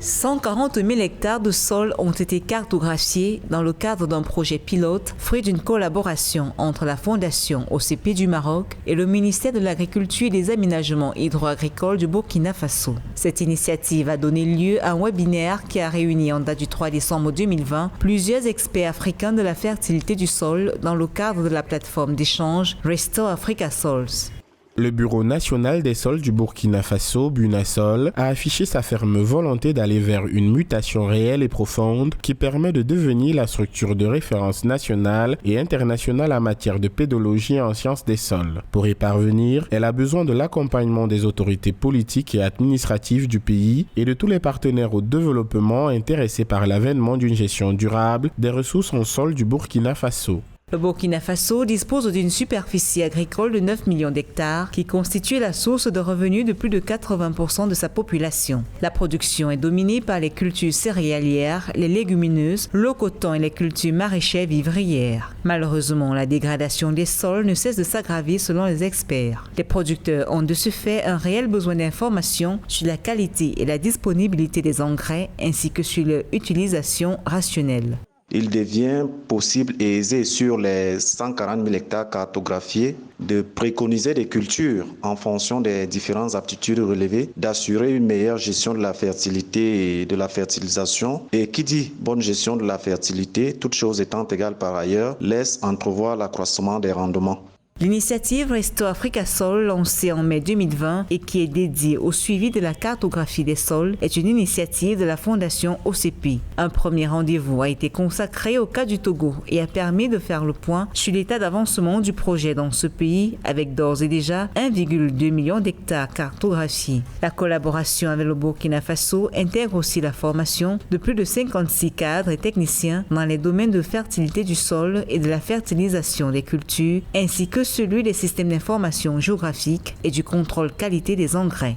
140 000 hectares de sol ont été cartographiés dans le cadre d'un projet pilote, fruit d'une collaboration entre la Fondation OCP du Maroc et le ministère de l'Agriculture et des Aménagements hydro-agricoles du Burkina Faso. Cette initiative a donné lieu à un webinaire qui a réuni en date du 3 décembre 2020 plusieurs experts africains de la fertilité du sol dans le cadre de la plateforme d'échange Restore Africa Sols. Le Bureau national des sols du Burkina Faso, Bunasol, a affiché sa ferme volonté d'aller vers une mutation réelle et profonde qui permet de devenir la structure de référence nationale et internationale en matière de pédologie en sciences des sols. Pour y parvenir, elle a besoin de l'accompagnement des autorités politiques et administratives du pays et de tous les partenaires au développement intéressés par l'avènement d'une gestion durable des ressources en sol du Burkina Faso. Le Burkina Faso dispose d'une superficie agricole de 9 millions d'hectares qui constitue la source de revenus de plus de 80% de sa population. La production est dominée par les cultures céréalières, les légumineuses, le coton et les cultures maraîchères vivrières. Malheureusement, la dégradation des sols ne cesse de s'aggraver selon les experts. Les producteurs ont de ce fait un réel besoin d'informations sur la qualité et la disponibilité des engrais ainsi que sur leur utilisation rationnelle. Il devient possible et aisé sur les 140 000 hectares cartographiés de préconiser des cultures en fonction des différentes aptitudes relevées, d'assurer une meilleure gestion de la fertilité et de la fertilisation. Et qui dit bonne gestion de la fertilité, toutes choses étant égales par ailleurs, laisse entrevoir l'accroissement des rendements. L'initiative Restore Africa Sols, lancée en mai 2020 et qui est dédiée au suivi de la cartographie des sols, est une initiative de la Fondation OCP. Un premier rendez-vous a été consacré au cas du Togo et a permis de faire le point sur l'état d'avancement du projet dans ce pays avec d'ores et déjà 1,2 million d'hectares cartographiés. La collaboration avec le Burkina Faso intègre aussi la formation de plus de 56 cadres et techniciens dans les domaines de fertilité du sol et de la fertilisation des cultures, ainsi que celui des systèmes d'information géographique et du contrôle qualité des engrais.